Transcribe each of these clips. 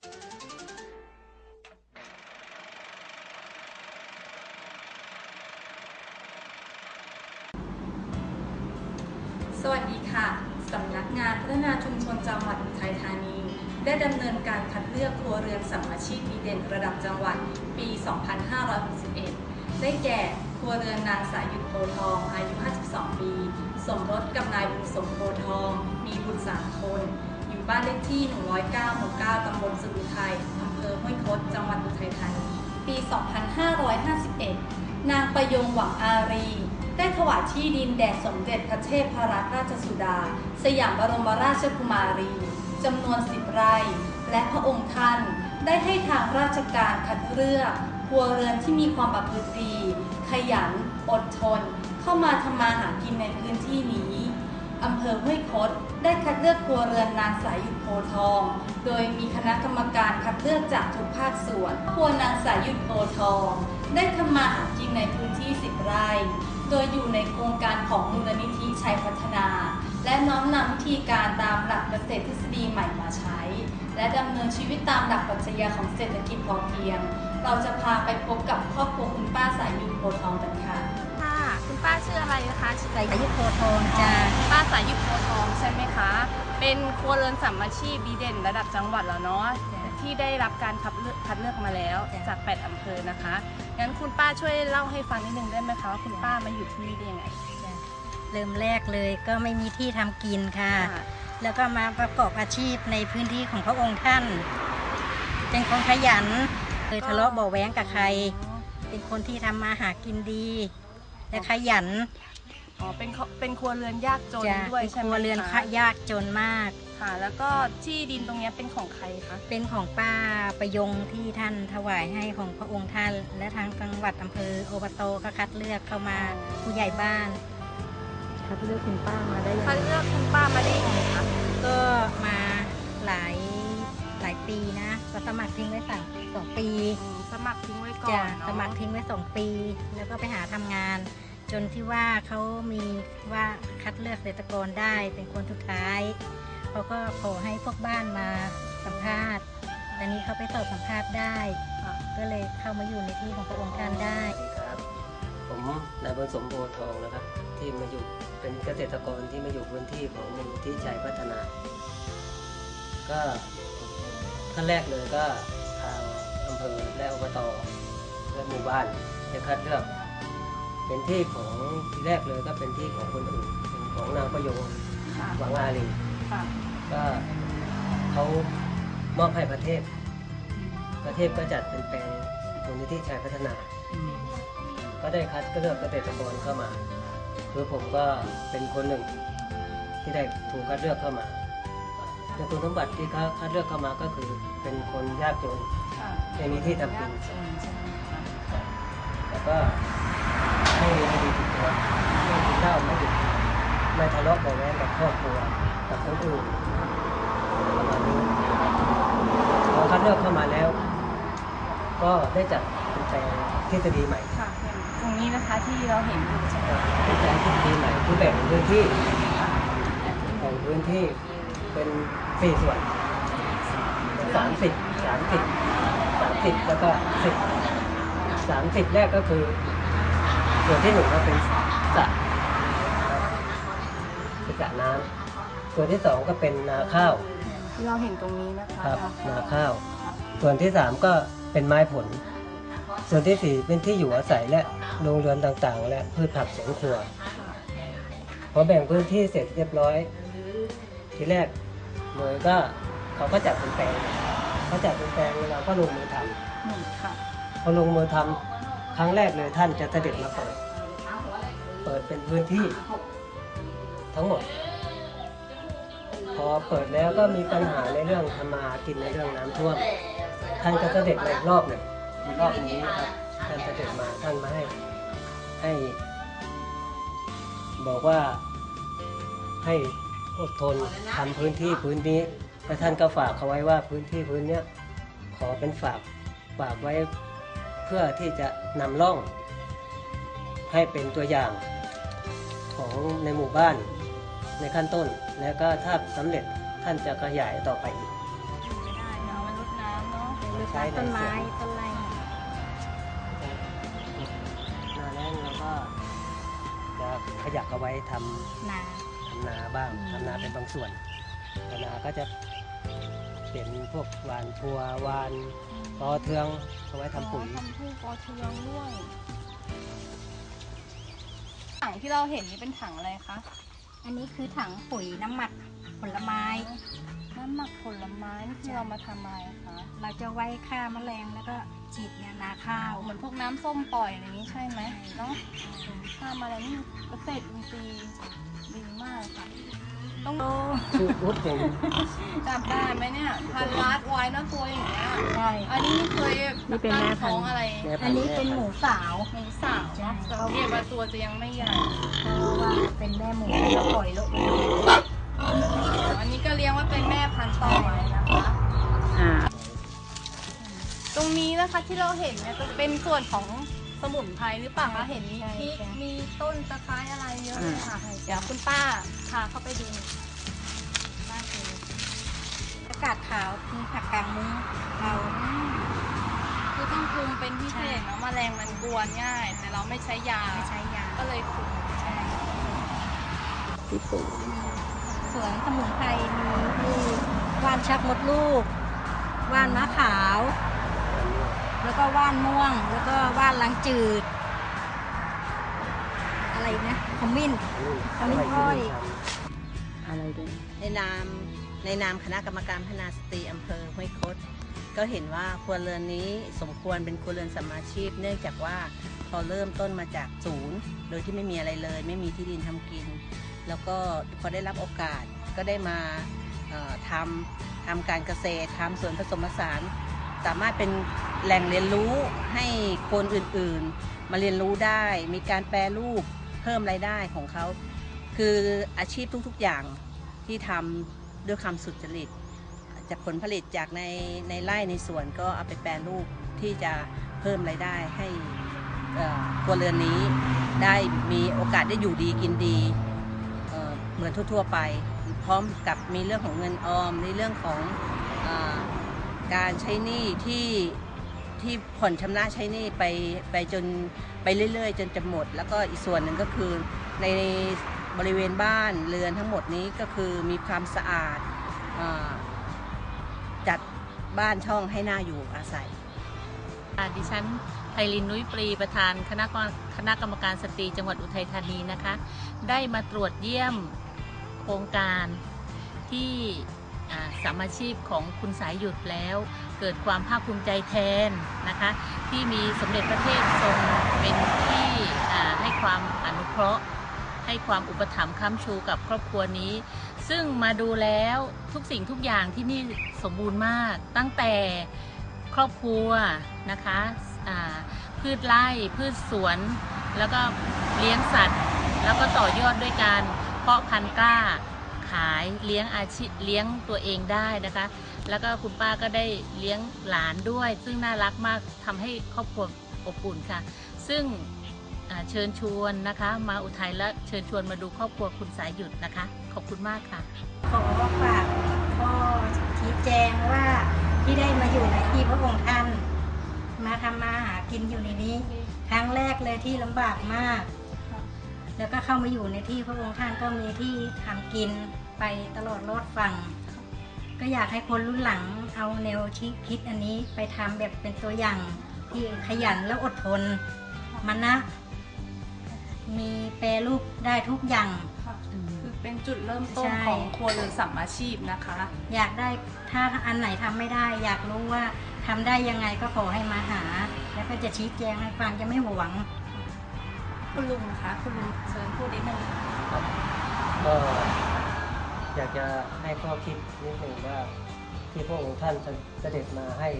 สวัสดีค่ะสำนักงานพัฒนาชุมชนจังหวัดอุทัยธานีได้ดำเนินการคัดเลือกครัวเรือนสัมมาชีพดีเด่นระดับจังหวัดปี 2561 ได้แก่ครัวเรือนนางสายหยุดโพทองอายุ 52 ปี สมรสกับนายบุญสมโพทอง มีบุตร 3 คน อยู่บ้านเลขที่ 109 หมู่ 9 ตำบลสุอุทัย อำเภอห้วยคด จังหวัดอุทัยธานี ปี 2551 นางประยงหวังอารีได้ถวายที่ดินแด่สมเด็จพระเทพรัตนราชสุดาสยามบรมราชกุมารีจำนวน 10 ไร่ และพระองค์ท่านได้ให้ทางราชการคัดเลือกครัวเรือนที่มีความประพฤติดี ขยัน อดทน เข้ามาทำมาหากินในพื้นที่นี้อำเภอห้วยคดได้คัดเลือกครัวเรือนนางสายหยุดโพทองโดยมีคณะกรรมการคัดเลือกจากทุกภาคส่วนครัวนางสายหยุดโพทองได้ทำมาหากินในพื้นที่ 10 ไร่โดยอยู่ในโครงการของมูลนิธิชัยพัฒนาและน้อมนำวิธีการตามหลักเกษตรทฤษฎีใหม่มาใช้และดำเนินชีวิตตามหลักปรัชญาของเศรษฐกิจพอเพียงเราจะพาไปพบกับครอบครัวคุณป้าสายหยุดโพทองกันค่ะค่ะคุณป้าชื่ออะไรนะคะสายหยุดโพทองจ้าป้าสายหยุดโพทองใช่ไหมคะเป็นครัวเรือนสัมมาชีพดีเด่นระดับจังหวัดแล้วเนาะที่ได้รับการคัดเลือกมาแล้วจาก8 อำเภอนะคะงั้นคุณป้าช่วยเล่าให้ฟังนิดนึงได้ไหมคะว่าคุณป้ามาอยู่ที่นี่ได้ยังไงเริ่มแรกเลยก็ไม่มีที่ทำกินค่ะแล้วก็มาประกอบอาชีพในพื้นที่ของพระองค์ท่านเป็นคนขยันเคยทะเลาะเบาะแว้งกับใครเป็นคนที่ทำมาหากินดีและขยันเป็นครัวเรือนยากจนด้วยใช่ไหมครัวเรือนยากจนมากค่ะแล้วก็ที่ดินตรงนี้เป็นของใครคะเป็นของป้าประยงที่ท่านถวายให้ของพระองค์ท่านและทางจังหวัดอำเภออบตก็คัดเลือกเข้ามาผู้ใหญ่บ้านคัดเลือกคุณป้ามาได้คัดเลือกคุณป้ามาได้ยังไงคะก็มาหลายปีนะก็สมัครทิ้งไว้2 ปีสมัครทิ้งไว้ก่อนสมัครทิ้งไว้2 ปีแล้วก็ไปหาทำงานจนที่ว่าเขามีว่าคัดเลือกเกษตรกรได้เป็นคนสุดท้ายเขาก็ขอให้พวกบ้านมาสัมภาษณ์ตอนนี้เขาไปสอบสัมภาษณ์ได้ก็เลยเข้ามาอยู่ในที่ของพระองค์ท่านได้ครับผมนายบุญสมโพทองนะครับที่มาอยู่เป็นเกษตรกรที่มาอยู่พื้นที่ของมูลนิธิชัยพัฒนาก็ขั้นแรกเลยก็ทางอำเภอและอบตและหมู่บ้านจะคัดเลือกเป็นที่ของที่แรกเลยก็เป็นที่ของคนอื่นเป็นของนางประยงหวังอารีก็เขามอบให้ประเทศก็จัดเป็นแปลงมูลนิธิชัยพัฒนาก็ได้คัดเลือกเกษตรกรเข้ามาคือผมก็เป็นคนหนึ่งที่ได้ถูกคัดเลือกเข้ามาในคุณสมบัติที่เขาคัดเลือกเข้ามาก็คือเป็นคนยากจนไม่มีที่ทำกินแล้วก็ไม่ดีติดตัวไม่กินเหล้าไม่ดื่มไม่ทะเลาะเบาะแว้งกับครอบครัวกับคนอื่นประมาณนี้พอคัดเลือกเข้ามาแล้วก็ได้จัดเป็นแปลงทฤษฎีใหม่ตรงนี้นะคะที่เราเห็นอยู่ใช่ไหมเป็นแปลงทฤษฎีใหม่คือแบ่งพื้นที่เป็น4 ส่วน30แล้วก็10 30แรกก็คือส่วนที่1ก็เป็นสระน้ำส่วนที่2ก็เป็นนาข้าวที่เราเห็นตรงนี้นะคะครับนาข้าวส่วนที่3ก็เป็นไม้ผลส่วนที่4เป็นที่อยู่อาศัยและโรงเรือนต่างๆและพืชผักสวนครัวพอแบ่งพื้นที่เสร็จเรียบร้อยทีแรกเลยก็เขาก็จัดเป็นแปลงเราก็ลงมือทำพอลงมือทำครั้งแรกเลยท่านจะเสด็จมาเปิดเป็นพื้นที่ทั้งหมดพอเปิดแล้วก็มีปัญหาในเรื่องทำมาหากินในเรื่องน้ำท่วมท่านก็เสด็จมาอีกรอบหนึ่งรอบนี้ครับท่านเสด็จมาท่านมาให้บอกว่าให้อดทนทำพื้นนี้และท่านก็ฝากเขาไว้ว่าพื้นนี้ขอเป็นฝากไว้เพื่อที่จะนำร่องให้เป็นตัวอย่างของในหมู่บ้านในขั้นต้นแล้วก็ถ้าสำเร็จท่านจะขยายต่อไปอีกไม่ได้เอามารดน้ ช้ใน ต้น สว ไม้ น ต้นไม้ หน้าแล้งเราก็จะขยักเอาไว้ท นา ำนาบ้างทำนาเป็นบางส่วนแต่นาก็จะเป็นพวกหวานทัวหวานปอเทืองเอาไว้ทำปุ๋ย ทำผู้ปอเทืองด้วยถังที่เราเห็นนี่เป็นถังอะไรคะ อันนี้คือถังปุ๋ยน้ำหมักผลไม้ น้ำหมักผลไม้นี่คือเรามาทำอะไรคะ เราจะไว้ฆ่าแมลงแล้วก็ฉีดยานาข้าว เหมือนพวกน้ำส้มปล่อยอะไรนี้ใช่ไหมเนาะถ้ามาแล้วนี่เกษตรอินทรีย์ดีมากค่ะ ต้อง ชื่อพุทธเอง จับได้ไหมเนี่ยพันล้านไว้นะตัวอย่างเงี้ย ใช่ อันนี้เคย นี่เป็นแม่พันธุ์ ท้องอะไร แม่ อั พั น ธุ์ นี้เป็นหมูสาว หมูสาวเนาะสังเกตว่าตัวจะยังไม่ใหญ่ เพราะว่าเป็นแม่หมูเราปล่อยลูก อันนี้ก็เลี้ยงว่าเป็นแม่พันธุ์ต่อไปนะคะ ตรงนี้นะคะที่เราเห็นเนี่ยจะเป็นส่วนของสมุนไพรหรือเปล่าคะเห็นมีพริกมีต้นตะไคร้อะไรเยอะเลยค่ะเดี๋ยวคุณป้าพาเข้าไปดู บ้านคืออากาศขาวมีผักกางมุ้งเรา คือต้องคุมเป็นพิเศษเนาะแมลงมันกวนง่าย แต่เราไม่ใช้ยา ไม่ใช้ยา ก็เลยคุม ใช่สวนสมุนไพรมีว่านชักมดลูก ว่านมะขาว แล้วก็ว่านม่วง แล้วก็ว่านลังจืด อะไรนะขมิ้น ขมิ้นอ้อย อะไรด้วย ในนามคณะกรรมการพัฒนาสตรีอำเภอห้วยคดก็เห็นว่าครัวเรือนนี้สมควรเป็นครัวเรือนสมมาชีพ เนื่องจากว่าพอเริ่มต้นมาจากศูนย์ โดยที่ไม่มีอะไรเลย ไม่มีที่ดินทำกิน แล้วก็พอได้รับโอกาสก็ได้มาทำการเกษตรทำสวนผสมผสานสามารถเป็นแหล่งเรียนรู้ให้คนอื่นๆ มาเรียนรู้ได้ มีการแปรรูปเพิ่มรายได้ของเขา คืออาชีพทุกๆอย่างที่ทำด้วยความสุจริตจากผลผลิตจากในไร่ในสวนก็เอาไปแปรรูปที่จะเพิ่มรายได้ให้ครัวเรือนนี้ได้มีโอกาสได้อยู่ดีกินดีเหมือนทั่วๆไป พร้อมกับมีเรื่องของเงินออมในเรื่องของการใช้หนี้ที่ผ่อนชำระใช้หนี้ไปจนไปเรื่อยๆจนจะหมด แล้วก็อีกส่วนหนึ่งก็คือในบริเวณบ้านเรือนทั้งหมดนี้ก็คือมีความสะอาดจัดบ้านช่องให้น่าอยู่อาศัย ดิฉันไพลินนุ้ยปรีประธานคณะกรรมการสตรีจังหวัดอุทัยธานีนะคะ ได้มาตรวจเยี่ยมโครงการที่สามัญชีพของคุณสายหยุดแล้วเกิดความภาคภูมิใจแทนนะคะที่มีสมเด็จพระเทพทรงเป็นที่ให้ความอนุเคราะห์ให้ความอุปถัมภ์ค้ำชูกับครอบครัวนี้ซึ่งมาดูแล้วทุกสิ่งทุกอย่างที่นี่สมบูรณ์มากตั้งแต่ครอบครัวนะคะพืชไร่พืชสวนแล้วก็เลี้ยงสัตว์แล้วก็ต่อยอดด้วยการเพาะพันธุ์กล้าขายเลี้ยงอาชีพเลี้ยงตัวเองได้นะคะแล้วก็คุณป้าก็ได้เลี้ยงหลานด้วยซึ่งน่ารักมากทำให้ครอบครัวอบอุ่นค่ะซึ่งเชิญชวนนะคะมาอุทัยและเชิญชวนมาดูครอบครัวคุณสายหยุดนะคะขอบคุณมากค่ะขอฝากข้อชี้แจงว่าที่ได้มาอยู่ในที่พระองค์ท่านมาทำมาหากินอยู่ในนี้ครั้งแรกเลยที่ลำบากมาก แล้วก็เข้ามาอยู่ในที่พระองค์ท่านก็มีที่ทำกินไปตลอดรอดฝั่งก็อยากให้คนรุ่นหลังเอาแนวคิดอันนี้ไปทำแบบเป็นตัวอย่างที่ขยันและอดทนมานะมีแปรรูปได้ทุกอย่าง คือเป็นจุดเริ่มต้น ใช่ ของครัวเรือนสัมมาชีพนะคะ อยากได้ถ้าอันไหนทำไม่ได้ อยากรู้ว่าทำได้ยังไงก็ขอให้มาหา แล้วก็จะชี้แจงให้ฟังจะไม่หวง คุณลุงคะคุณลุงเชิญพูดนิดนึง ก็อยากจะให้ข้อคิดนิดหนึ่งว่าที่พระองค์ท่านเสด็จมาให้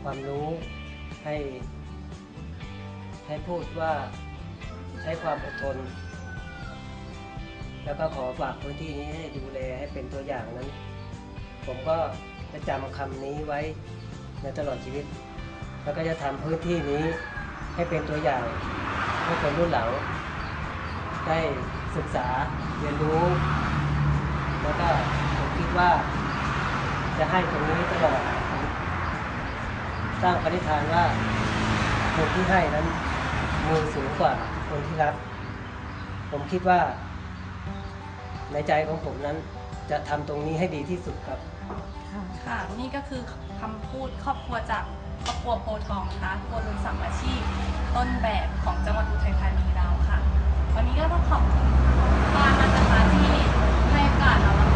ความรู้ให้พูดว่าใช้ความอดทนแล้วก็ขอฝากพื้นที่นี้ให้ดูแลให้เป็นตัวอย่างนั้น ผมก็จะจำคำนี้ไว้ในตลอดชีวิต แล้วก็จะทำพื้นที่นี้ให้เป็นตัวอย่างให้คนรุ่นหลังได้ศึกษาเรียนรู้แล้วก็ผมคิดว่าจะให้ตรงนี้ตลอด สร้างปณิธานว่าคนที่ให้นั้นมือสูงกว่าคนที่รับผมคิดว่าในใจของผมนั้นจะทำตรงนี้ให้ดีที่สุดครับ ค่ะ นี่ก็คือคำพูดครอบครัวจากครอบครัวโพธิ์ทองนะคะครัวเรือนสามัคคีต้นแบบของจังหวัดอุทัยธานีเราค่ะ วันนี้ก็ต้องขอบคุณป้านะคะที่ให้โอกาสเรา